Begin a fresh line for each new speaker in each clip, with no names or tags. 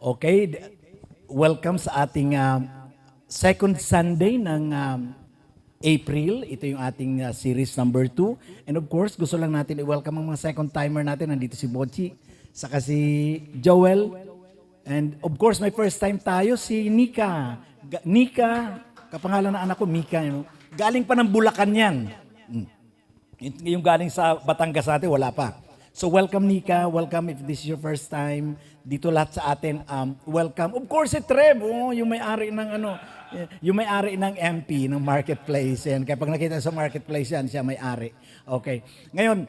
Okay, welcome sa ating second Sunday ng April. Ito yung ating series number 2. And of course, gusto lang natin i-welcome ang mga second timer natin. Nandito si Bochi, saka si Joel. And of course, may first time tayo, si Nika. Nika, kapangalan ng anak ko, Mika. Galing pa ng Bulacan yan. Yung galing sa Batangas natin, wala pa. So welcome Nika, welcome if this is your first time. Dito lahat sa atin, welcome. Of course, si Trev, yung may-ari ng yung may-ari ng MP, ng marketplace. Yan. Kaya pag nakita sa marketplace yan, siya may-ari. Okay. Ngayon,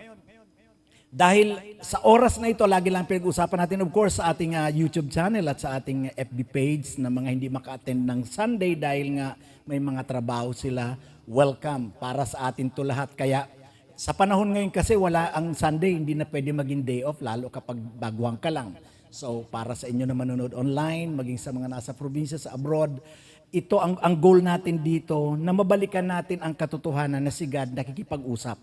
dahil sa oras na ito, lagi lang pinag-usapan natin, of course, sa ating YouTube channel at sa ating FB page na mga hindi maka-attend ng Sunday dahil nga may mga trabaho sila. Welcome para sa atin to lahat. Kaya sa panahon ngayon kasi wala ang Sunday, hindi na pwede maging day off, lalo kapag baguhan ka lang. So para sa inyo na manonood online, maging sa mga nasa probinsya, sa abroad, ito ang goal natin dito, na mabalikan natin ang katotohanan na si God nakikipag-usap,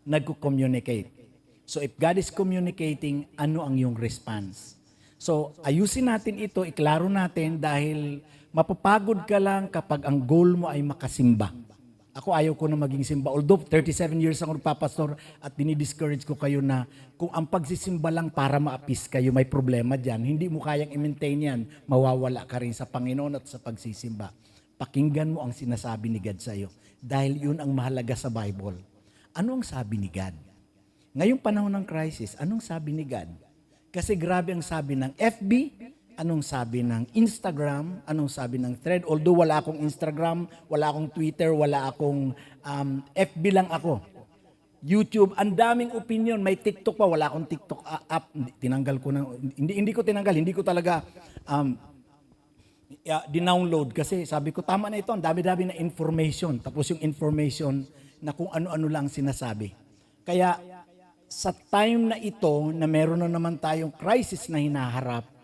nagko-communicate. So if God is communicating, ano ang iyong response? So ayusin natin ito, iklaro natin dahil mapapagod ka lang kapag ang goal mo ay makasimba. Ako ayaw ko na maging simba. Although 37 years ako nagpapastor at dinidiscourage ko kayo na kung ang pagsisimba lang para maapis kayo, may problema dyan. Hindi mo kayang i-maintain yan, mawawala ka rin sa Panginoon at sa pagsisimba. Pakinggan mo ang sinasabi ni God sa iyo. Dahil yun ang mahalaga sa Bible. Ano ang sabi ni God? Ngayong panahon ng crisis, anong sabi ni God? Kasi grabe ang sabi ng FB, anong sabi ng Instagram, anong sabi ng Thread. Although wala akong Instagram, wala akong Twitter, wala akong FB lang ako. YouTube, ang daming opinion. May TikTok pa, wala akong TikTok app. Tinanggal ko na, hindi ko tinanggal, hindi ko talaga dinownload. Kasi sabi ko, tama na ito, ang dami-dami na information. Tapos yung information na kung ano-ano lang sinasabi. Kaya sa time na ito, na meron na naman tayong crisis na hinaharap,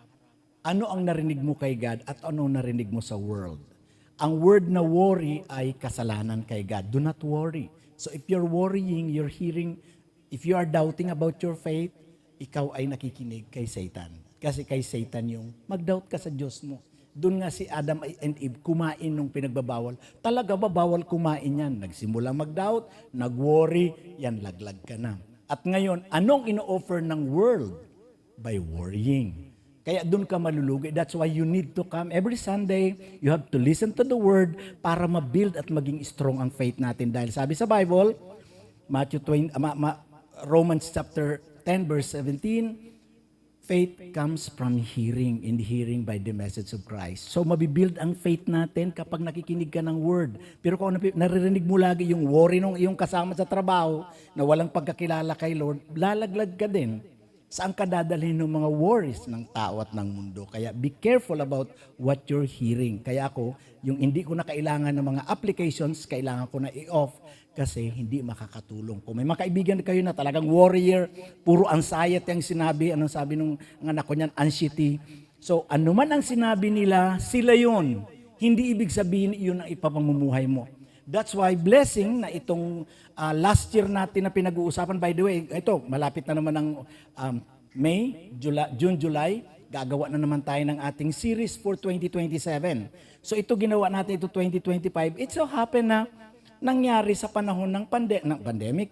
ano ang narinig mo kay God at ano ang narinig mo sa world? Ang word na worry ay kasalanan kay God. Do not worry. So if you're worrying, you're hearing, if you are doubting about your faith, ikaw ay nakikinig kay Satan. Kasi kay Satan yung mag-doubt ka sa Diyos mo. Doon nga si Adam and Eve kumain nung pinagbabawal. Talaga ba bawal kumain yan? Nagsimula mag-doubt, nag-worry, yan laglag ka na. At ngayon, anong ino-offer ng world? By worrying. Kaya doon ka malulugi. That's why you need to come every Sunday. You have to listen to the Word para ma-build at maging strong ang faith natin. Dahil sabi sa Bible, Romans chapter 10 verse 17, faith comes from hearing, and hearing by the message of Christ. So mabibuild ang faith natin kapag nakikinig ka ng Word. Pero kung naririnig mo lagi yung worry ng iyong kasama sa trabaho na walang pagkakilala kay Lord, lalaglag ka din. Saan ka dadalhin ng mga worries ng tao at ng mundo? Kaya be careful about what you're hearing. Kaya ako, yung hindi ko na kailangan ng mga applications, kailangan ko na i-off kasi hindi makakatulong. Kung may mga kaibigan kayo na talagang warrior, puro anxiety ang sinabi, anong sabi ng anak ko niyan, anxiety. So ano man ang sinabi nila, sila yun. Hindi ibig sabihin yun ang ipapamumuhay mo. That's why blessing na itong last year natin na pinag-uusapan, by the way, ito, malapit na naman ng May, June, July, gagawa na naman tayo ng ating series for 2027. So ito ginawa natin ito 2025. It so happen na nangyari sa panahon ng pandemic,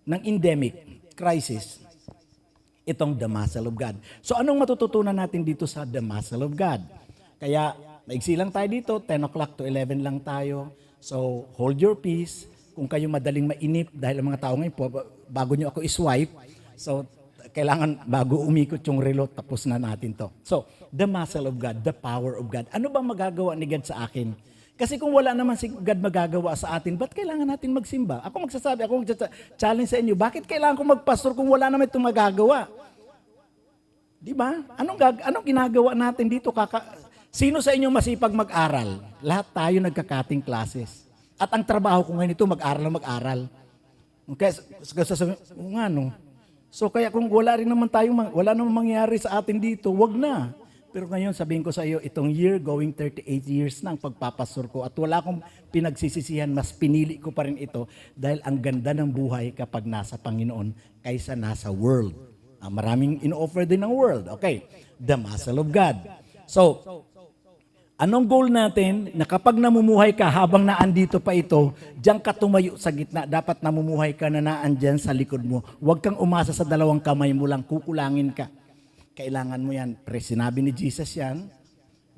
ng endemic crisis, itong the muscle of God. So anong matututunan natin dito sa the muscle of God? Kaya maigsi lang tayo dito, 10 o'clock to 11 lang tayo. So, hold your peace. Kung kayo madaling mainip, dahil ang mga tao ngayon, bago nyo ako iswipe, so, kailangan bago umikot yung relo, tapos na natin to. So, the muscle of God, the power of God. Ano bang magagawa ni God sa akin? Kasi kung wala naman si God magagawa sa atin, ba't kailangan natin magsimba? Ako magsa-challenge sa inyo, bakit kailangan ko magpastor kung wala naman itong magagawa? Di ba? Anong ginagawa natin dito? Sino sa inyo masipag mag-aral? Lahat tayo nagka-cutting classes. At ang trabaho ko ngayon ito, mag-aral. Okay, So kaya kung wala namang mangyari sa atin dito, wag na. Pero ngayon sabihin ko sa iyo, itong year, going 38 years na ang pagpapastor ko at wala akong pinagsisisihan, mas pinili ko pa rin ito dahil ang ganda ng buhay kapag nasa Panginoon kaysa nasa world. Maraming in-offer din ng world. Okay, the muscle of God. So, anong goal natin na kapag namumuhay ka habang naandito pa ito, diyan ka tumayo sa gitna, dapat namumuhay ka na naandyan sa likod mo. Huwag kang umasa sa dalawang kamay mo lang, kukulangin ka. Kailangan mo yan. Sinabi ni Jesus yan,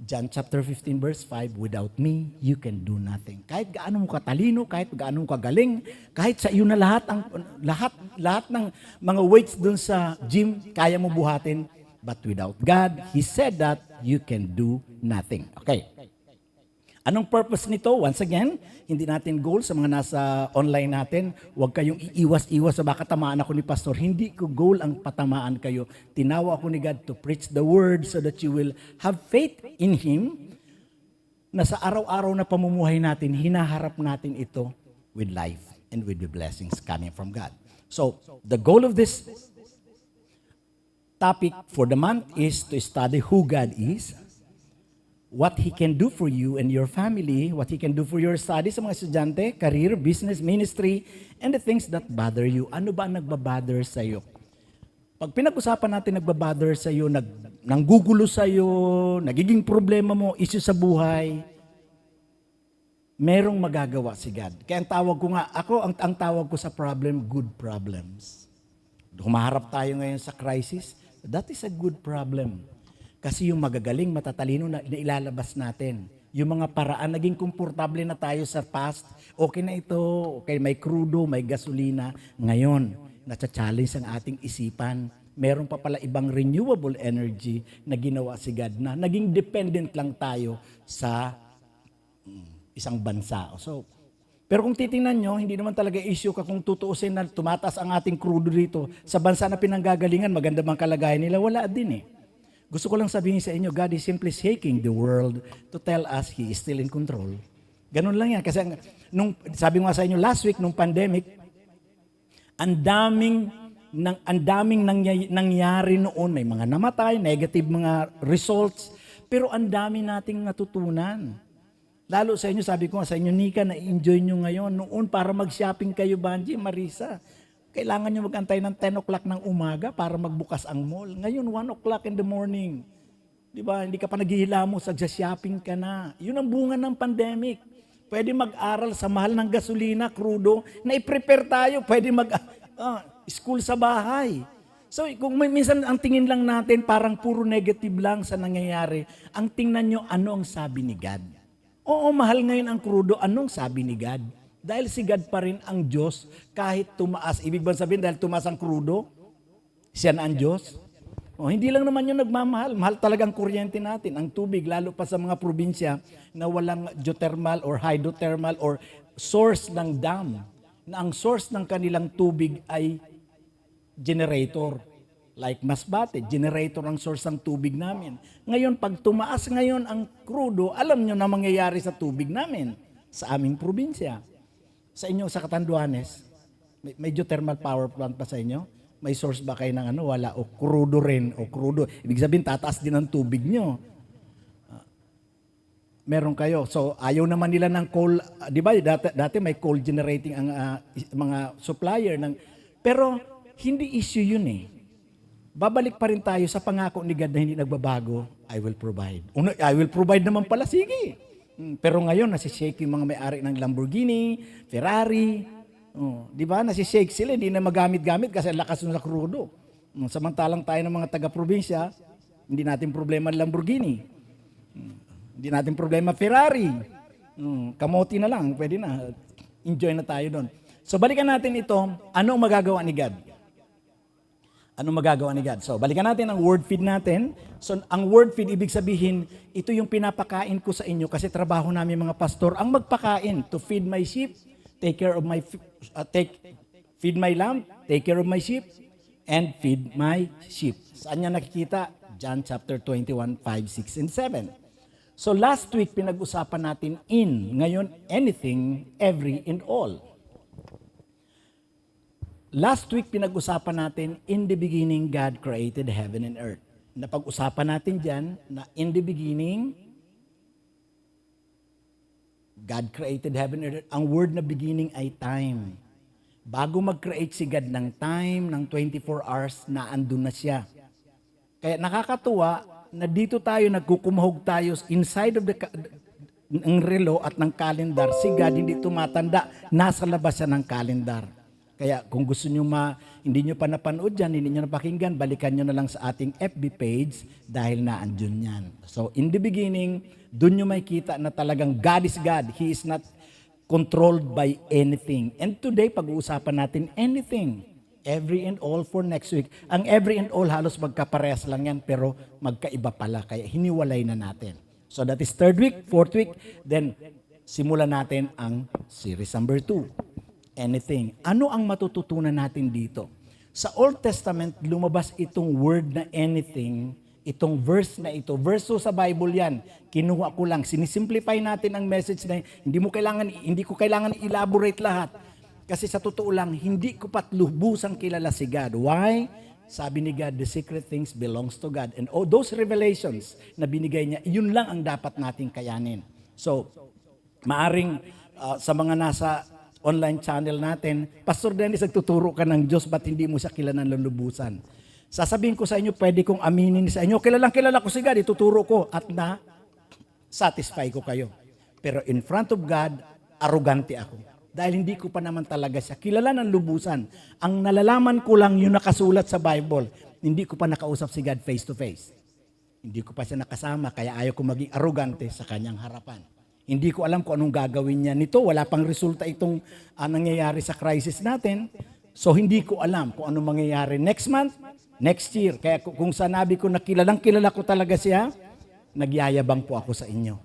John chapter 15 verse 5, without me, you can do nothing. Kahit gaano mo katalino, kahit gaano mo kagaling, kahit sa iyo na lahat ng mga weights dun sa gym, kaya mo buhatin. But without God, He said that you can do nothing. Okay. Anong purpose nito? Once again, hindi natin goal sa mga nasa online natin. Huwag kayong iiwas-iwas sa baka tamaan ako ni Pastor. Hindi ko goal ang patamaan kayo. Tinawa ako ni God to preach the word so that you will have faith in Him na sa araw-araw na pamumuhay natin, hinaharap natin ito with life and with the blessings coming from God. So, the goal of this topic for the month is to study who God is, what He can do for you and your family, what He can do for your studies sa mga estudyante, career, business, ministry, and the things that bother you. Ano ba ang nagbabother sa iyo? Pag pinag-usapan natin nagbabother sa iyo, nanggugulo sa iyo, nagiging problema mo, issue sa buhay, merong magagawa si God. Kaya ang tawag ko nga, ang tawag ko sa problem, good problems. Humaharap tayo ngayon sa crisis, that is a good problem. Kasi yung magagaling, matatalino na ilalabas natin. Yung mga paraan, naging komportable na tayo sa past. Okay na ito, okay, may crudo, may gasolina. Ngayon, nasa-challenge ang ating isipan. Meron pa pala ibang renewable energy na ginawa si God na naging dependent lang tayo sa isang bansa. Pero kung titingnan nyo, hindi naman talaga issue ka kung tutuusin na tumataas ang ating crudo dito. Sa bansa na pinanggagalingan, maganda bang kalagayan nila? Wala din eh. Gusto ko lang sabihin sa inyo, God is simply shaking the world to tell us He is still in control. Ganun lang yan. Kasi sabi ko nga sa inyo, last week, nung pandemic, ang daming nangyari noon. May mga namatay, negative mga results, pero ang dami nating natutunan. Lalo sa inyo, sabi ko nga sa inyo, Nika, na-enjoy nyo ngayon. Noon, para mag-shopping kayo, Banji, Marisa, kailangan nyo mag-antay ng 10 o'clock ng umaga para magbukas ang mall. Ngayon, 1 o'clock in the morning. Di ba? Hindi ka pa naghihilamos, shopping ka na. Yun ang bunga ng pandemic. Pwede mag-aral sa mahal ng gasolina, crudo, na i-prepare tayo. Pwede school sa bahay. So, kung minsan ang tingin lang natin, parang puro negative lang sa nangyayari, ang tingnan nyo, ano ang sabi ni God? Oo, mahal ngayon ang crudo. Anong sabi ni God? Dahil si God pa rin ang Diyos kahit tumaas. Ibig ba sabihin dahil tumaas ang crudo, siya na ang Diyos? Hindi lang naman yung nagmamahal. Mahal talagang kuryente natin. Ang tubig, lalo pa sa mga probinsya na walang geothermal or hydrothermal or source ng dam. Na ang source ng kanilang tubig ay generator. Like Masbate, generator ang source ng tubig namin. Ngayon, pag tumaas ngayon ang crudo, alam nyo na mangyayari sa tubig namin sa aming probinsya. Sa inyo, sa Catanduanes, may geothermal power plant pa sa inyo? May source ba kayo ng Wala. O crudo rin. O crudo. Ibig sabihin, tataas din ang tubig nyo. Meron kayo. So, ayaw naman nila ng coal. Di ba, dati may coal generating ang mga supplier. Pero, hindi issue yun eh. Babalik pa rin tayo sa pangako ni God na hindi nagbabago. I will provide. I will provide naman pala. Sige. Pero ngayon, nasishake yung mga may-ari ng Lamborghini, Ferrari. Di ba? Nasishake sila, hindi na magamit-gamit kasi lakas ng crudo. Samantalang tayo ng mga taga-probinsya, hindi natin problema Lamborghini. Hindi natin problema Ferrari. Kamote na lang, pwede na. Enjoy na tayo doon. So balikan natin ito, anong magagawa ni God? Anong magagawa ni God? So, balikan natin ang word feed natin. So, ang word feed, ibig sabihin, ito yung pinapakain ko sa inyo kasi trabaho namin mga pastor ang magpakain to feed my sheep, feed my lamb, take care of my sheep, and feed my sheep. Saan niya nakikita? John chapter 21, 5, 6, and 7. So, last week, pinag-usapan natin in. Ngayon, anything, every, and all. Last week, pinag-usapan natin, in the beginning, God created heaven and earth. Napag-usapan natin dyan na in the beginning, God created heaven and earth. Ang word na beginning ay time. Bago mag-create si God ng time, ng 24 hours, na andun na siya. Kaya nakakatuwa na dito tayo, nagkukumahog tayo inside of ng relo at ng calendar. Si God hindi tumatanda, nasa labas siya ng calendar. Kaya kung gusto nyo hindi nyo pa napanood yan, hindi nyo napakinggan, balikan nyo na lang sa ating FB page dahil naandun yan. So in the beginning, dun nyo makikita na talagang God is God. He is not controlled by anything. And today, pag-uusapan natin anything. Every and all for next week. Ang every and all halos magkaparehas lang yan, pero magkaiba pala. Kaya hiniwalay na natin. So that is third week, fourth week, then simulan natin ang series number 2. Anything. Ano ang matututunan natin dito? Sa Old Testament, lumabas itong word na anything, itong verse na ito. Verse 2 sa Bible yan. Kinuha ko lang. Sinisimplify natin ang message na hindi ko kailangan elaborate lahat. Kasi sa totoo lang, hindi ko pat lubusang kilala si God. Why? Sabi ni God, the secret things belongs to God. And all those revelations na binigay niya, yun lang ang dapat nating kayanin. So, maaring sa mga nasa online channel natin, Pastor Dennis, nagtuturo ka ng Diyos, ba't hindi mo siya kilala ng lubusan? Sasabihin ko sa inyo, pwede kong aminin sa inyo, kilala ko si God, ituturo ko at satisfy ko kayo. Pero in front of God, arrogante ako. Dahil hindi ko pa naman talaga siya kilala ng lubusan. Ang nalalaman ko lang yung nakasulat sa Bible. Hindi ko pa nakausap si God face to face. Hindi ko pa siya nakasama, kaya ayaw ko maging arrogante sa kanyang harapan. Hindi ko alam kung anong gagawin niya nito. Wala pang resulta itong nangyayari sa crisis natin. So hindi ko alam kung anong mangyayari next month, next year. Kaya kung sanabi ko na kilala ko talaga siya, nagyayabang po ako sa inyo.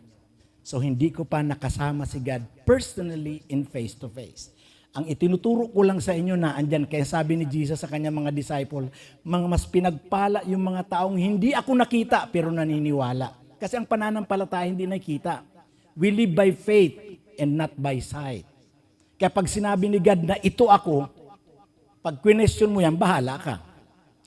So hindi ko pa nakasama si God personally in face to face. Ang itinuturo ko lang sa inyo na andyan, kaya sabi ni Jesus sa kanyang mga disciple, mas pinagpala yung mga taong hindi ako nakita pero naniniwala. Kasi ang pananampalataya hindi nakita. We live by faith and not by sight. Kaya pag sinabi ni God na ito ako, pag question mo yan, bahala ka.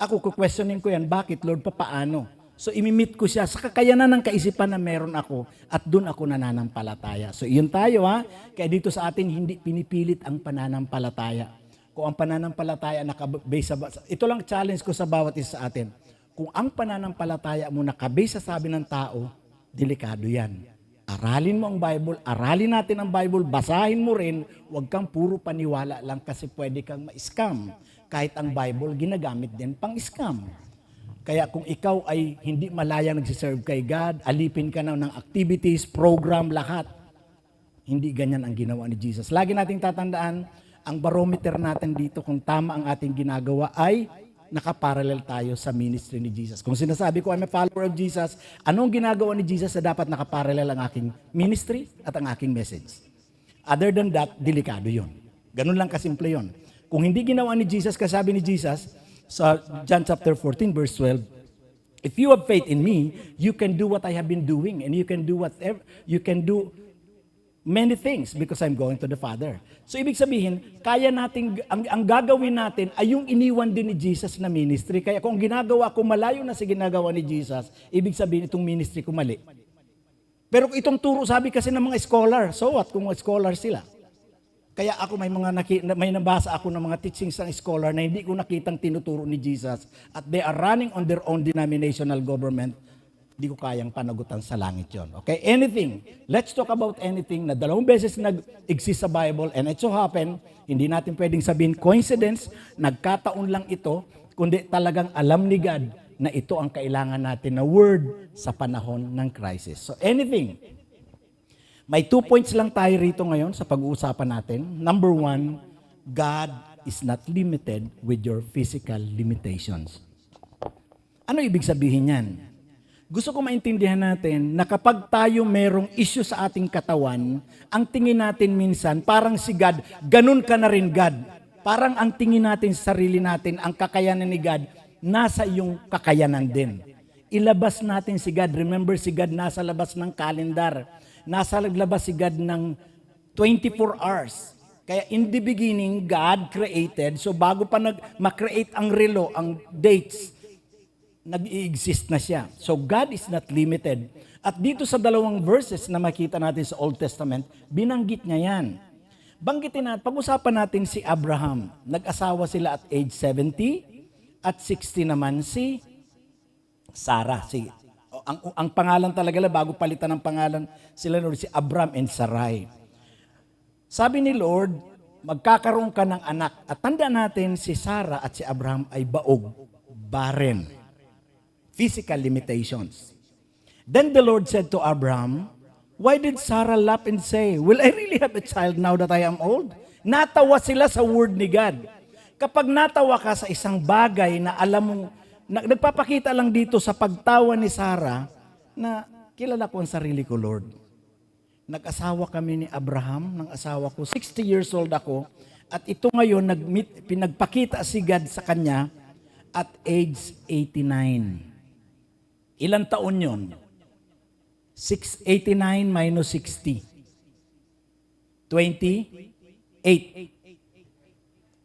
Ako, questioning ko yan, bakit Lord, paano? So imimit ko siya sa kakayanan ng kaisipan na meron ako at doon ako nananampalataya. So iyon tayo kaya dito sa atin hindi pinipilit ang pananampalataya. Kung ang pananampalataya nakabase sa ito lang challenge ko sa bawat isa sa atin. Kung ang pananampalataya mo nakabase sa sabi ng tao, delikado yan. Aralin mo ang Bible, aralin natin ang Bible, basahin mo rin, huwag kang puro paniwala lang kasi pwede kang ma-scam. Kahit ang Bible, ginagamit din pang-scam. Kaya kung ikaw ay hindi malayang nagsiserve kay God, alipin ka na ng activities, program, lahat. Hindi ganyan ang ginawa ni Jesus. Lagi nating tatandaan, ang barometer natin dito kung tama ang ating ginagawa ay nakaparallel tayo sa ministry ni Jesus. Kung sinasabi ko I'm a follower of Jesus, anong ginagawa ni Jesus na dapat nakaparallel ang aking ministry at ang aking message? Other than that, delikado yun. Ganun lang kasimple yun. Kung hindi ginawa ni Jesus, kasabi ni Jesus, sa John chapter 14 verse 12, if you have faith in me, you can do what I have been doing and you can do whatever, you can do many things because I'm going to the Father. So ibig sabihin, kaya natin, ang gagawin natin ay yung iniwan din ni Jesus na ministry. Kaya kung ginagawa ko malayo na sa ginagawa ni Jesus, ibig sabihin itong ministry ko mali. Pero itong turo sabi kasi ng mga scholar, so what kung mga scholar sila? Kaya ako may nabasa ako ng mga teachings ng scholar na hindi ko nakitang tinuturo ni Jesus at they are running on their own denominational government. Hindi ko kayang panagutan sa langit yon. Okay, anything. Let's talk about anything na 2 beses nag-exist sa Bible and it so happen, hindi natin pwedeng sabihin coincidence, nagkataon lang ito, kundi talagang alam ni God na ito ang kailangan natin na word sa panahon ng crisis. So anything. May 2 points lang tayo rito ngayon sa pag-uusapan natin. Number 1, God is not limited with your physical limitations. Ano ibig sabihin yan? Gusto ko maintindihan natin na kapag tayo merong issue sa ating katawan, ang tingin natin minsan, parang si God, ganun ka na rin God. Parang ang tingin natin sa sarili natin, ang kakayanan ni God, nasa iyong kakayanan din. Ilabas natin si God. Remember, si God nasa labas ng kalendar. Nasa labas si God ng 24 hours. Kaya in the beginning, God created. So bago pa ma-create ang relo, ang dates, nag-i-exist na siya. So God is not limited. At dito sa 2 verses na makita natin sa Old Testament, binanggit niya yan. Banggitin natin, pag-usapan natin si Abraham. Nag-asawa sila at age 70 at 60 naman si Sarah. Ang pangalan talaga bago palitan ng pangalan sila Lord, si Abram and Sarai. Sabi ni Lord, magkakaroon ka ng anak. At tanda natin si Sarah at si Abraham ay baog, barren, physical limitations. Then the Lord said to Abraham, why did Sarah laugh and say, will I really have a child now that I am old? Natawa sila sa word ni God. Kapag natawa ka sa isang bagay na alam mong, nagpapakita lang dito sa pagtawa ni Sarah na kilala ko ang sarili ko, Lord. Nag-asawa kami ni Abraham, ng asawa ko, 60 years old ako, at ito ngayon, pinagpakita si God sa kanya at age 89. Ilang taon yon? 89 minus 60. 28.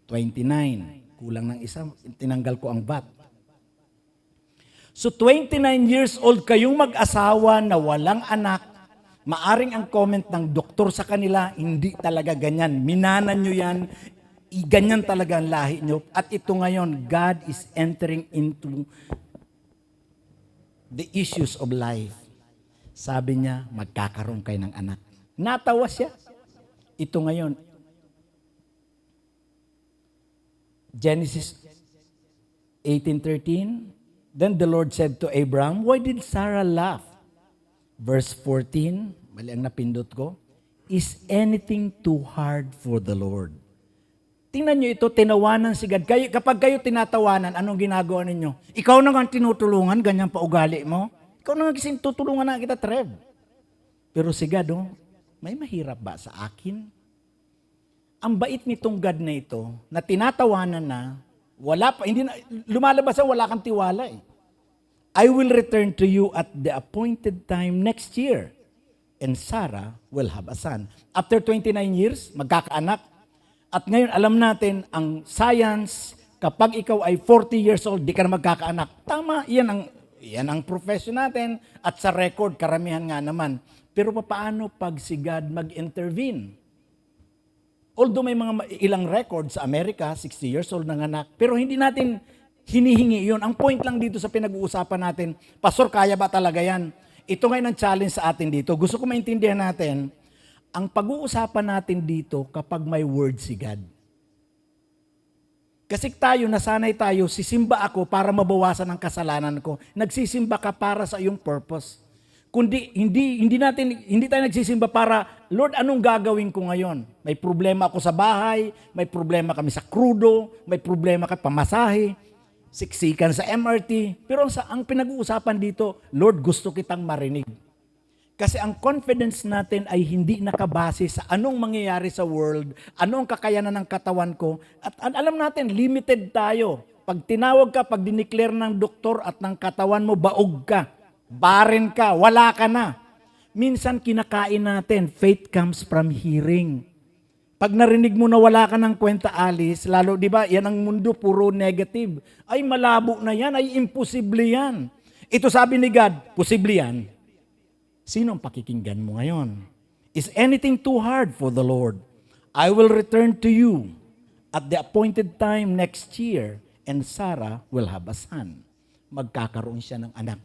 29. Kulang ng isa, tinanggal ko ang VAT. So 29 years old kayong mag-asawa na walang anak, maaring ang comment ng doktor sa kanila, hindi talaga ganyan. Minanan nyo yan, ganyan talaga ang lahi nyo. At ito ngayon, God is entering into the issues of life. Sabi niya, magkakaroon kayo ng anak. Natawa siya. Ito ngayon, Genesis 18:13, then the Lord said to Abraham, why did Sarah laugh? Verse 14, mali ang napindot ko, is anything too hard for the Lord? Tingnan nyo ito, tinawanan si God. Kapag kayo tinatawanan, anong ginagawa ninyo? Ikaw na nga tinutulungan, ganyan pa ugali mo. Ikaw na nga tutulungan na kita, Trev. Pero si God, may mahirap ba sa akin? Ang bait nitong God na ito, na tinatawanan na, wala pa, hindi na, lumalabas na wala kang tiwala eh. I will return to you at the appointed time next year, and Sarah will have a son. After 29 years, magkakaanak. At ngayon, alam natin, ang science, kapag ikaw ay 40 years old, di ka na magkakaanak. Tama, yan ang profession natin. At sa record, karamihan nga naman. Pero paano pag si God mag-intervene? Although may mga ilang record sa Amerika, 60 years old ng anak, pero hindi natin hinihingi yun. Ang point lang dito sa pinag-uusapan natin, Pastor, kaya ba talaga yan? Ito ngayon ang challenge sa atin dito. Gusto ko maintindihan natin, ang pag-uusapan natin dito kapag may word si God. Kasi tayo, nasanay tayo, sisimba ako para mabawasan ang kasalanan ko. Nagsisimba ka para sa iyong purpose. Kundi hindi tayo nagsisimba para, Lord, anong gagawin ko ngayon? May problema ako sa bahay, may problema kami sa krudo, may problema kami pamasahe, siksikan sa MRT. Pero ang pinag-uusapan dito, Lord, gusto kitang marinig. Kasi ang confidence natin ay hindi nakabase sa anong mangyayari sa world, anong kakayanan ng katawan ko. At alam natin, limited tayo. Pag tinawag ka, pag dineclare ng doktor at ng katawan mo, baog ka, barren ka, wala ka na. Minsan kinakain natin, faith comes from hearing. Pag narinig mo na wala ka ng kwenta alis, lalo, di ba, yan ang mundo, puro negative. Ay, malabo na yan, ay imposible yan. Ito sabi ni God, posible yan. Sino ang pakikinggan mo ngayon? Is anything too hard for the Lord? I will return to you at the appointed time next year, and Sarah will have a son. Magkakaroon siya ng anak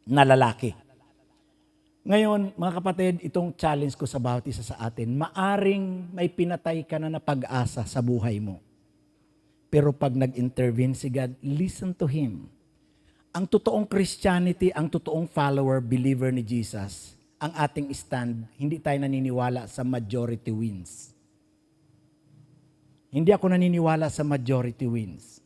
na lalaki. Ngayon, mga kapatid, itong challenge ko sa bawat isa sa atin, maaring may pinatay ka na pag-asa sa buhay mo. Pero pag nag-intervene si God, listen to Him. Ang totoong Christianity, ang totoong follower, believer ni Jesus, ang ating stand, hindi tayo naniniwala sa majority wins. Hindi ako naniniwala sa majority wins.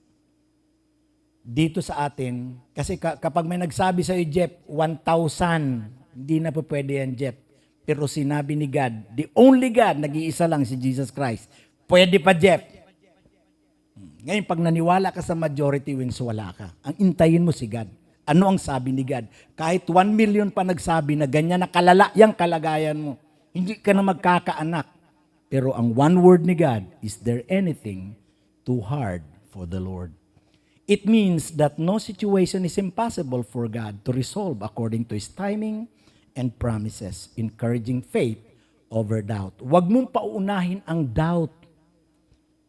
Dito sa atin, kasi kapag may nagsabi sa iyo, Jeff, 1,000, hindi na po pwede yan, Jeff. Pero sinabi ni God, the only God, nag-iisa lang si Jesus Christ. Pwede pa, Jeff. Ngayon, pag naniwala ka sa majority wins, wala ka. Ang intayin mo si God. Ano ang sabi ni God? Kahit 1 million pa nagsabi na ganyan na kalala yung kalagayan mo, hindi ka na magkakaanak. Pero ang one word ni God, is there anything too hard for the Lord? It means that no situation is impossible for God to resolve according to His timing and promises, encouraging faith over doubt. Huwag mong pauunahin ang doubt.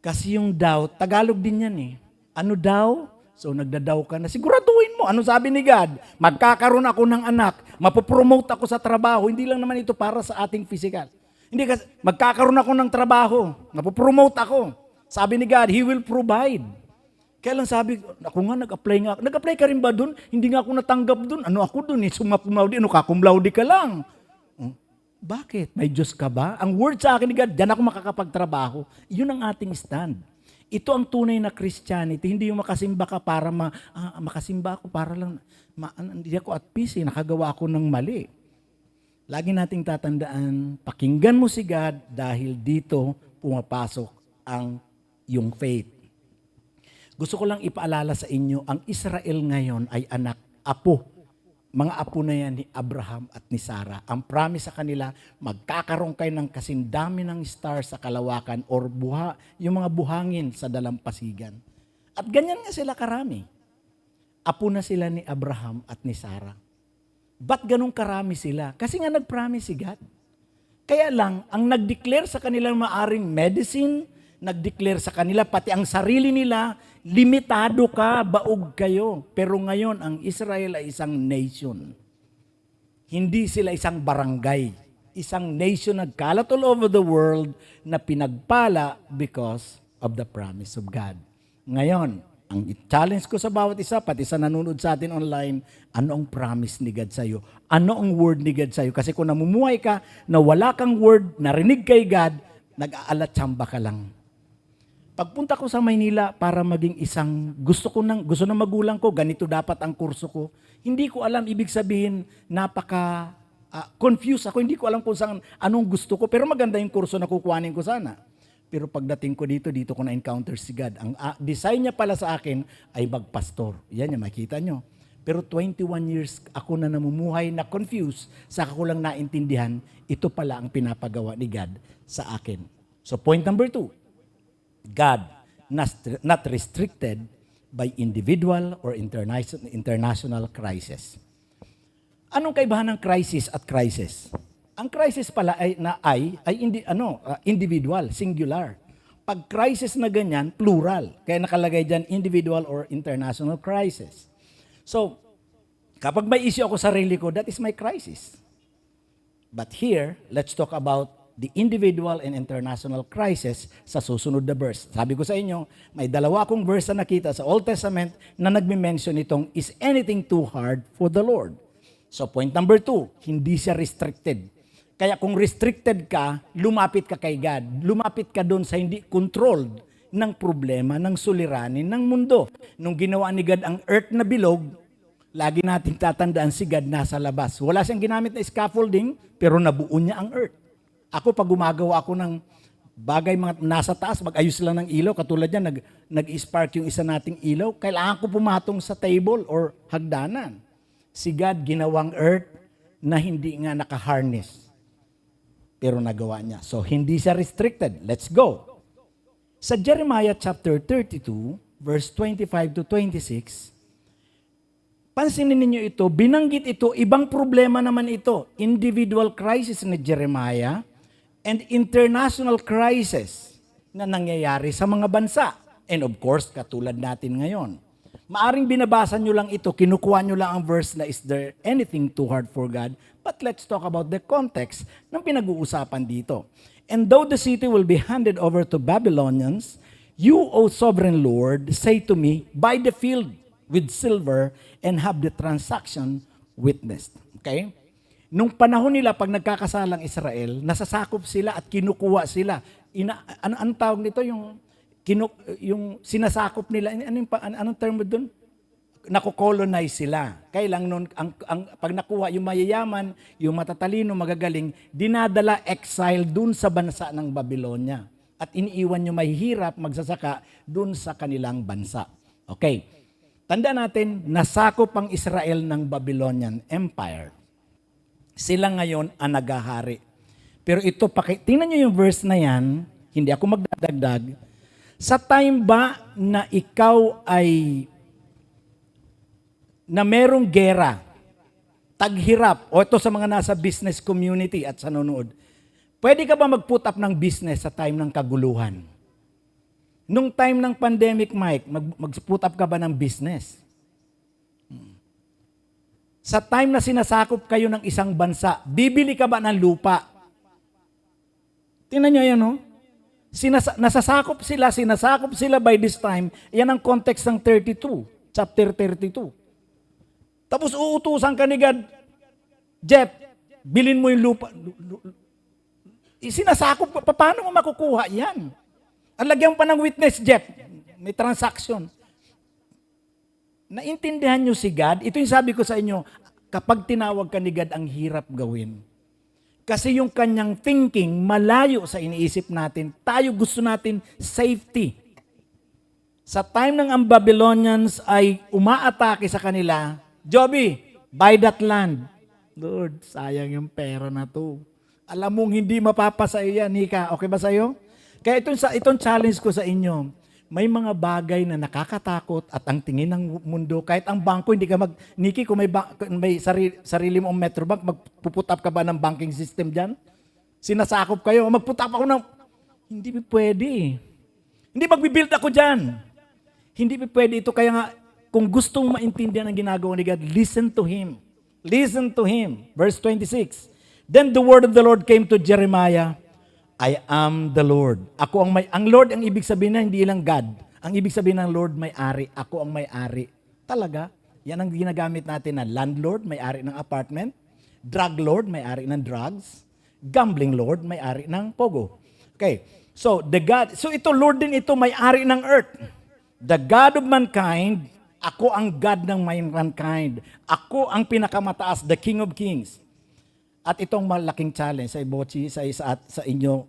Kasi yung doubt, Tagalog din yan eh. Ano daw? So nagdadaw ka na, siguraduhin mo. Ano sabi ni God? Magkakaroon ako ng anak, mapopromote ako sa trabaho. Hindi lang naman ito para sa ating physical. Hindi kasi, magkakaroon ako ng trabaho, mapopromote ako. Sabi ni God, He will provide. Kaya lang sabi, ako nga nag-apply nga. Nag-apply ka rin ba dun? Hindi nga ako natanggap dun. Ano ako dun? Sumakumlaudi. Ano kakumlaudi ka lang? Bakit? May Diyos ka ba? Ang word sa akin ni God, diyan ako makakapagtrabaho. Yun ang ating stand. Ito ang tunay na Christianity. Hindi yung makasimba ka para makasimba ako para lang, hindi ako at peace, nakagawa ako ng mali. Lagi nating tatandaan, pakinggan mo si God dahil dito pumapasok ang yung faith. Gusto ko lang ipaalala sa inyo, ang Israel ngayon ay anak, apo. Mga apo na yan ni Abraham at ni Sarah. Ang promise sa kanila, magkakaroon kayo ng kasindami ng stars sa kalawakan or yung mga buhangin sa dalampasigan. At ganyan nga sila karami. Apo na sila ni Abraham at ni Sarah. Ba't ganun karami sila? Kasi nga nag-promise si God. Kaya lang, ang nag-declare sa kanilang maaring medicine, nag-declare sa kanila, pati ang sarili nila, limitado ka, baog kayo. Pero ngayon, ang Israel ay isang nation. Hindi sila isang barangay. Isang nation nagkalat all over the world na pinagpala because of the promise of God. Ngayon, ang challenge ko sa bawat isa, pati sa nanonood sa atin online, ano ang promise ni God sa'yo? Ano ang word ni God sa'yo? Kasi kung namumuhay ka na wala kang word, narinig kay God, nag-aalatsamba ka lang. Pagpunta ko sa Maynila para maging isang, gusto ng magulang ko, ganito dapat ang kurso ko. Hindi ko alam, ibig sabihin, confused ako. Hindi ko alam kung saan, anong gusto ko. Pero maganda yung kurso na kukuhanin ko sana. Pero pagdating ko dito ko na-encounter si God. Ang design niya pala sa akin ay magpastor. Yan yung makita nyo. Pero 21 years ako na namumuhay na confused, saka ko lang naintindihan, ito pala ang pinapagawa ni God sa akin. So point number 2. God not restricted by individual or international crisis. Anong kaibahan ng crisis at crisis? Ang crisis pala ay individual, singular. Pag crisis na ganyan, plural. Kaya nakalagay dyan individual or international crisis. So, kapag may issue ako sa sarili ko, that is my crisis. But here, let's talk about the individual and international crisis sa susunod na verse. Sabi ko sa inyo, may dalawa akong verse na nakita sa Old Testament na nagme-mention itong, is anything too hard for the Lord? So point number 2, hindi siya restricted. Kaya kung restricted ka, lumapit ka kay God. Lumapit ka doon sa hindi controlled ng problema, ng suliranin ng mundo. Nung ginawa ni God ang earth na bilog, lagi natin tatandaan si God nasa labas. Wala siyang ginamit na scaffolding, pero nabuo niya ang earth. Ako, pag gumagawa ako ng bagay mga nasa taas, mag-ayos lang ng ilaw, katulad yan, nag-spark yung isa nating ilaw, kailangan ko pumatong sa table or hagdanan. Si God ginawang earth na hindi nga naka-harness. Pero nagawa niya. So, hindi siya restricted. Let's go. Sa Jeremiah chapter 32, verse 25 to 26, pansinin ninyo ito, binanggit ito, ibang problema naman ito. Individual crisis ni Jeremiah, and international crisis na nangyayari sa mga bansa. And of course, katulad natin ngayon. Maaring binabasa nyo lang ito, kinukuha nyo lang ang verse na is there anything too hard for God? But let's talk about the context ng pinag-uusapan dito. And though the city will be handed over to Babylonians, you, O sovereign Lord, say to me, buy the field with silver and have the transaction witnessed. Okay? Nung panahon nila, pag nagkakasalang Israel, nasasakop sila at kinukuha sila. Anong tawag nito? Yung sinasakop nila. Anong term doon? Nako-colonize sila. Kaya lang nun, pag nakuha yung mayayaman, yung matatalino, magagaling, dinadala exile dun sa bansa ng Babylonia. At iniiwan yung mahihirap, magsasaka dun sa kanilang bansa. Okay. Tanda natin, nasakop ang Israel ng Babylonian Empire. Sila ngayon ang naghahari. Pero ito, tingnan nyo yung verse na yan, hindi ako magdadagdag. Sa time ba na ikaw ay, na merong gera, taghirap, o ito sa mga nasa business community at sa nanonood, Pwede ka ba mag-put up ng business sa time ng kaguluhan? Nung time ng pandemic, Mike, mag-put up ka ba ng business? Sa time na sinasakop kayo ng isang bansa, bibili ka ba ng lupa? Tingnan nyo yan, no? Sinasakop sila by this time. Yan ang context ng 32, chapter 32. Tapos uutusan ka ni God, Jeff, bilin mo yung lupa. Sinasakop, paano mo makukuha yan? Ang lagyan pa ng witness, Jeff, may transaction. Naintindihan nyo si God? Ito yung sabi ko sa inyo, kapag tinawag ka ni God, ang hirap gawin. Kasi yung kanyang thinking, malayo sa iniisip natin. Tayo gusto natin safety. Sa time ng ang Babylonians ay umaatake sa kanila, Joby, buy that land. Lord, sayang yung pera na to. Alam mong hindi mapapasa'yo yan, Nika. Okay ba sa'yo? Kaya itong challenge ko sa inyo, may mga bagay na nakakatakot at ang tingin ng mundo, kahit ang bangko, hindi ka Nikki, kung may sarili mong Metrobank, magpuput up ka ba ng banking system dyan? Sinasakop kayo, magput up ako ng, hindi pwede. Hindi magbibuild ako dyan. Hindi pwede ito, kaya nga, kung gusto mong maintindihan ang ginagawa ni God, listen to Him. Listen to Him. Verse 26. Then the word of the Lord came to Jeremiah, I am the Lord. Ang Lord, ang ibig sabihin na hindi lang God. Ang ibig sabihin ng Lord, may-ari. Ako ang may-ari. Talaga, yan ang ginagamit natin na landlord, may-ari ng apartment. Drug lord, may-ari ng drugs. Gambling lord, may-ari ng pogo. Okay, so ito Lord din ito, may-ari ng earth. The God of mankind, ako ang God ng mankind. Ako ang pinakamataas, the King of Kings. At itong malaking challenge sa Bochi, sa inyo,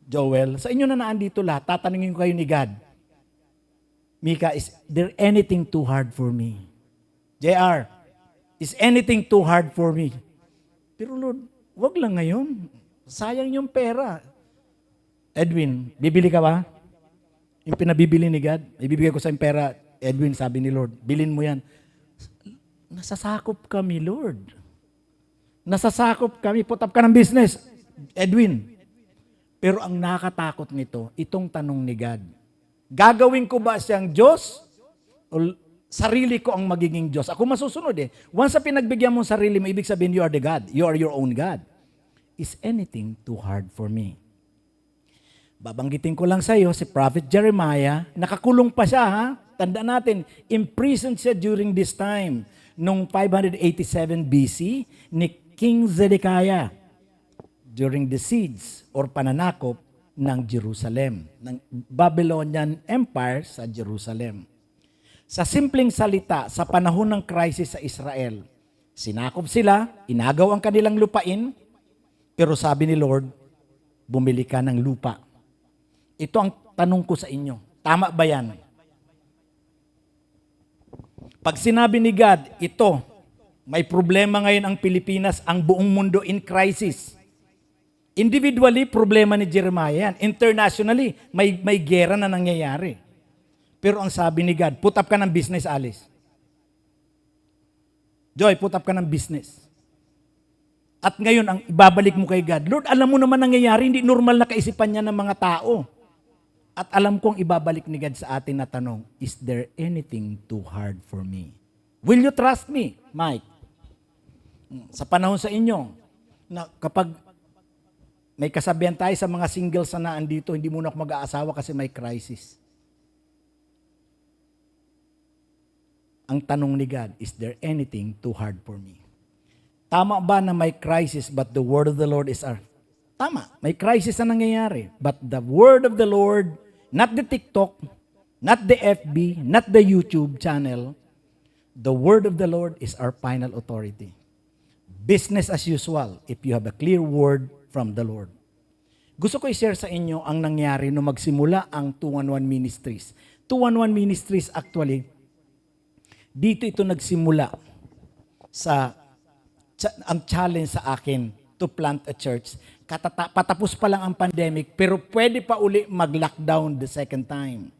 Joel, sa inyo na naandito lahat, tatanungin ko kayo ni God, Mika, is there anything too hard for me? JR, is anything too hard for me? Pero Lord, wag lang ngayon. Sayang yung pera. Edwin, bibili ka ba? Yung pinabibili ni God, ibibigay ko sa yung pera, Edwin, sabi ni Lord, bilin mo yan. Nasasakop kami, Lord. Nasasakop kami, put up ka ng business, Edwin. Pero ang nakakatakot nito, itong tanong ni God. Gagawin ko ba siyang Diyos? O sarili ko ang magiging Diyos? Ako masusunod eh. Once na pinagbigyan mo sarili mo, ibig sabihin you are the God. You are your own God. Is anything too hard for me? Babanggitin ko lang sa iyo, si Prophet Jeremiah, nakakulong pa siya ha. Tandaan natin, imprisoned siya during this time. Nung 587 BC, ni King Zedekiah during the siege or pananakop ng Jerusalem, ng Babylonian Empire sa Jerusalem. Sa simpleng salita, sa panahon ng crisis sa Israel, sinakop sila, inagaw ang kanilang lupain, pero sabi ni Lord, bumili ka ng lupa. Ito ang tanong ko sa inyo. Tama ba yan? Pag sinabi ni God, ito, may problema ngayon ang Pilipinas, ang buong mundo in crisis. Individually, problema ni Jeremiah yan. Internationally, may gera na nangyayari. Pero ang sabi ni God, put up ka ng business, Alice. Joy, put up ka ng business. At ngayon, ang ibabalik mo kay God, Lord, alam mo naman nangyayari, hindi normal na kaisipan niya ng mga tao. At alam kong ibabalik ni God sa atin na tanong, is there anything too hard for me? Will you trust me, Mike? Sa panahon sa inyo, na kapag may kasabihan tayo sa mga singles na naandito, hindi muna ako mag-aasawa kasi may crisis. Ang tanong ni God, is there anything too hard for me? Tama ba na may crisis but the word of the Lord is our... Tama, may crisis na nangyayari. But the word of the Lord, not the TikTok, not the FB, not the YouTube channel, the word of the Lord is our final authority. Business as usual if you have a clear word from the Lord. Gusto ko i-share sa inyo ang nangyari nung magsimula ang 211 Ministries. 211 Ministries actually, dito ito nagsimula sa ang challenge sa akin to plant a church. Patapos pa lang ang pandemic, pero pwede pa uli mag-lockdown the second time.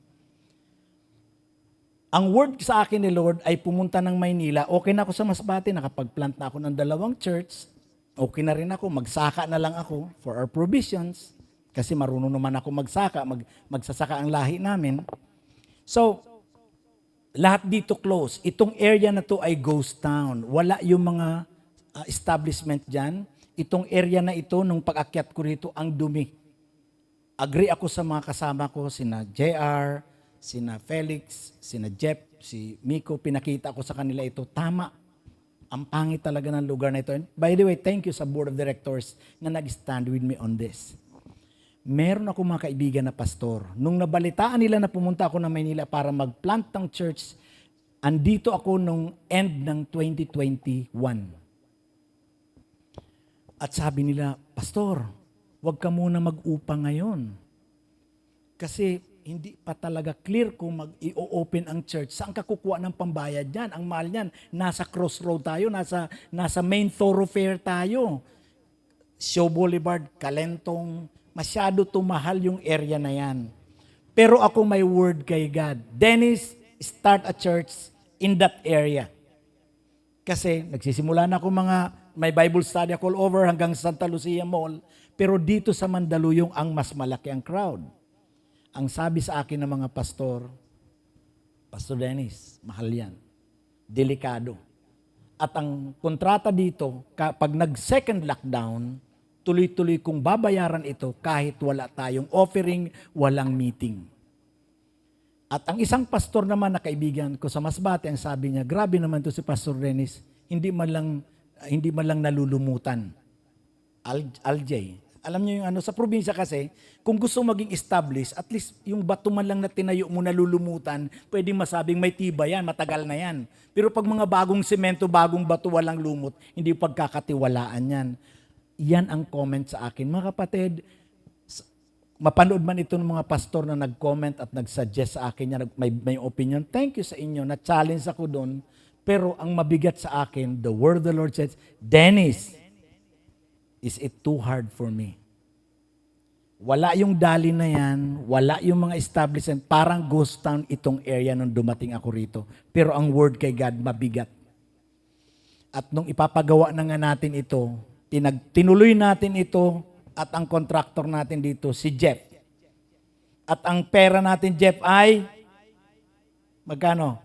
Ang word sa akin ni Lord ay pumunta ng Maynila. Okay na ako sa Masbate, nakapag-plant na ako ng 2 church, okay na rin ako, magsaka na lang ako for our provisions. Kasi marunong naman ako magsaka, magsasaka ang lahi namin. So, lahat dito close. Itong area na to ay ghost town. Wala yung mga establishment dyan. Itong area na ito, nung pag-akyat ko rito, ang dumi. Agree ako sa mga kasama ko, sina JR, sina Felix, sina Jeff, si Miko, pinakita ko sa kanila ito. Tama. Ang pangit talaga ng lugar na ito. And by the way, thank you sa board of directors na nag-stand with me on this. Meron ako mga kaibigan na pastor. Nung nabalitaan nila na pumunta ako ng Maynila para mag-plant ng church, andito ako nung end ng 2021. At sabi nila, Pastor, huwag ka muna mag-upa ngayon. Kasi hindi pa talaga clear kung mag-i-open ang church. Saan ka kukuha ng pambayad dyan? Ang mahal niyan, nasa crossroad tayo, nasa main thoroughfare tayo. Show Boulevard, Kalentong, masyado tumahal yung area na yan. Pero ako may word kay God. Dennis, start a church in that area. Kasi nagsisimula na ako may Bible study ako all over hanggang Santa Lucia Mall. Pero dito sa Mandaluyong ang mas malaki ang crowd. Ang sabi sa akin ng mga pastor, Pastor Dennis, mahal yan. Delikado. At ang kontrata dito, kapag nag-second lockdown, tuloy-tuloy kong babayaran ito kahit wala tayong offering, walang meeting. At ang isang pastor naman na kaibigan ko sa Masbate, ang sabi niya, grabe naman to si Pastor Dennis, hindi man lang nalulumutan. Aljay. Alam niyo yung sa probinsya kasi, kung gusto maging established, at least yung bato man lang na tinayo mo nalulumutan, pwede masabing may tiba yan, matagal na yan. Pero pag mga bagong semento, bagong bato, walang lumot, hindi pagkakatiwalaan yan. Yan ang comment sa akin. Mga kapatid, mapanood man ito ng mga pastor na nag-comment at nag-suggest sa akin, may opinion, thank you sa inyo, na-challenge ako doon. Pero ang mabigat sa akin, the word of the Lord says, Dennis, is it too hard for me? Wala yung dali na yan, wala yung mga establishment, parang ghost town itong area nung dumating ako rito. Pero ang word kay God, mabigat. At nung ipapagawa na nga natin ito, tinuloy natin ito at ang contractor natin dito, si Jeff. At ang pera natin, Jeff, ay magkano?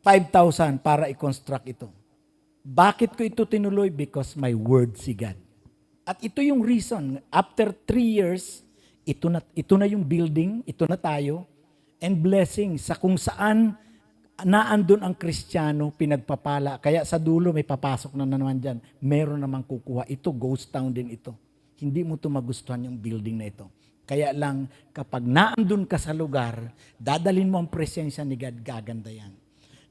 5,000 para i-construct ito. Bakit ko ito tinuloy? Because my word si God. At ito yung reason. After 3 years, ito na yung building, ito na tayo, and blessing sa kung saan naandun ang Kristiyano, pinagpapala. Kaya sa dulo may papasok na naman dyan. Meron namang kukuha. Ito, ghost town din ito. Hindi mo ito magustuhan yung building na ito. Kaya lang, kapag naandun ka sa lugar, dadalhin mo ang presensya ni God, gaganda yan.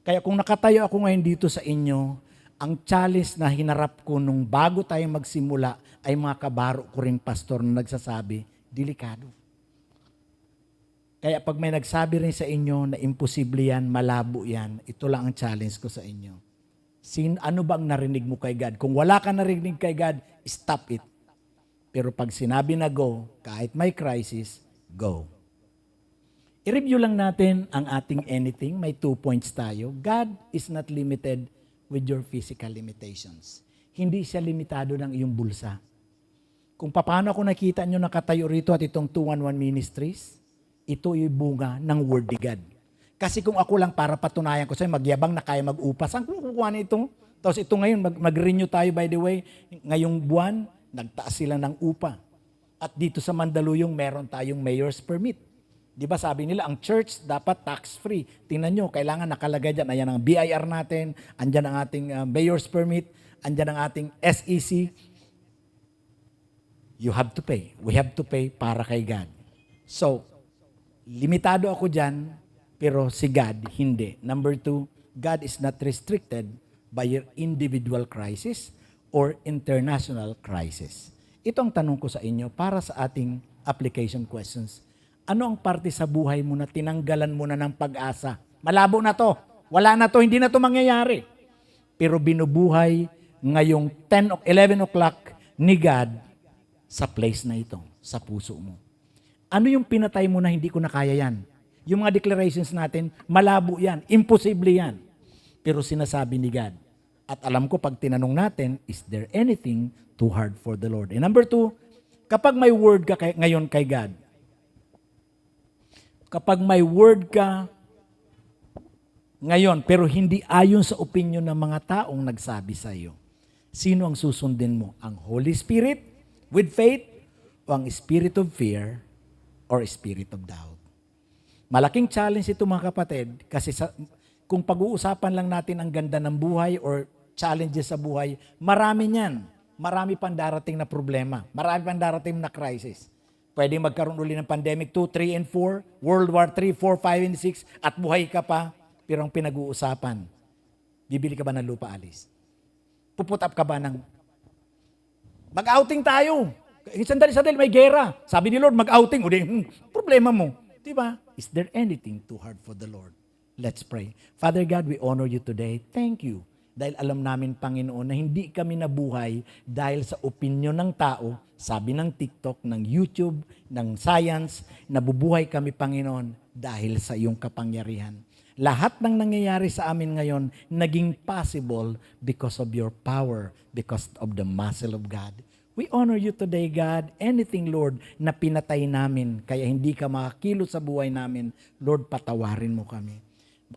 Kaya kung nakatayo ako ngayon dito sa inyo, ang challenge na hinarap ko nung bago tayo magsimula ay mga kabaro ko rin pastor na nagsasabi, delikado. Kaya pag may nagsabi rin sa inyo na imposible yan, malabo yan, ito lang ang challenge ko sa inyo. Ano bang narinig mo kay God? Kung wala ka narinig kay God, stop it. Pero pag sinabi na go, kahit may crisis, go. I-review lang natin ang ating anything. May 2 points tayo. God is not limited with your physical limitations. Hindi siya limitado ng iyong bulsa. Kung paano ako nakita nyo nakatayo rito at itong 211 Ministries, ito yung bunga ng Word ni God. Kasi kung ako lang para patunayan ko sa'yo, magyabang na kaya mag-upa, saan ko kukuha na ito? Tapos ito ngayon, mag-renew tayo by the way, ngayong buwan, nagtaas sila ng upa. At dito sa Mandaluyong, meron tayong mayor's permit. Di ba sabi nila, ang church dapat tax-free. Tingnan nyo, kailangan nakalagay dyan. Ayan ang BIR natin, andyan ang ating mayor's permit, andyan ang ating SEC. You have to pay. We have to pay para kay God. So, limitado ako dyan, pero si God, hindi. Number 2, God is not restricted by your individual crisis or international crisis. Ito ang tanong ko sa inyo para sa ating application questions. Ano ang parte sa buhay mo na tinanggalan mo na ng pag-asa? Malabo na to. Wala na to. Hindi na to mangyayari. Pero binubuhay ngayong 11 o'clock ni God sa place na ito, sa puso mo. Ano yung pinatay mo na hindi ko na kaya yan? Yung mga declarations natin, malabo yan. Imposible yan. Pero sinasabi ni God, At alam ko pag tinanong natin, is there anything too hard for the Lord? And number 2, kapag may word ka ngayon kay God, kapag may word ka ngayon pero hindi ayon sa opinion ng mga taong nagsabi sa iyo, sino ang susundin mo? Ang Holy Spirit with faith o ang spirit of fear or spirit of doubt? Malaking challenge ito mga kapatid kasi kung pag-uusapan lang natin ang ganda ng buhay or challenges sa buhay, marami niyan. Marami pang darating na problema. Marami pang darating na crisis. Pwede magkaroon uli ng pandemic 2, 3, and 4, World War 3, 4, 5, and 6, at buhay ka pa, pero ang pinag-uusapan, bibili ka ba ng lupa, Alice? Puput up ka ba ng, mag-outing tayo. Sandali, may gera. Sabi ni Lord, mag-outing. Problema mo. Diba? Is there anything too hard for the Lord? Let's pray. Father God, we honor you today. Thank you. Dahil alam namin, Panginoon, na hindi kami nabuhay dahil sa opinion ng tao, sabi ng TikTok, ng YouTube, ng science, nabubuhay kami, Panginoon, dahil sa iyong kapangyarihan. Lahat ng nangyayari sa amin ngayon, naging possible because of your power, because of the muscle of God. We honor you today, God. Anything, Lord, na pinatay namin, kaya hindi ka makakilos sa buhay namin, Lord, patawarin mo kami.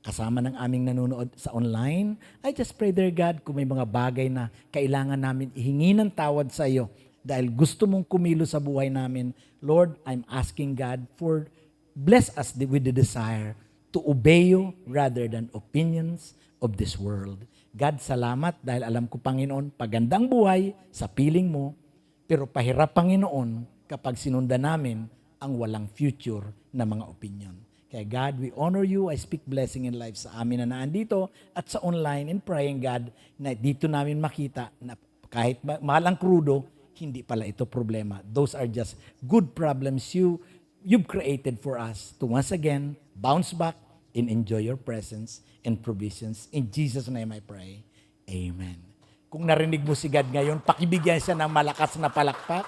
Kasama ng aming nanonood sa online, I just pray, dear God, kung may mga bagay na kailangan namin ihingi ng tawad sa iyo dahil gusto mong kumilos sa buhay namin, Lord, I'm asking God for bless us with the desire to obey you rather than opinions of this world. God, salamat dahil alam ko, Panginoon, pagandang buhay sa piling mo, pero pahirap, Panginoon, kapag sinundan namin ang walang future na mga opinion. Kaya God, we honor you. I speak blessing in life sa amin na naandito at sa online and praying, God, na dito namin makita na kahit malang krudo, hindi pala ito problema. Those are just good problems you've created for us to once again bounce back and enjoy your presence and provisions. In Jesus' name I pray. Amen. Kung narinig mo si God ngayon, pakibigyan siya ng malakas na palakpak.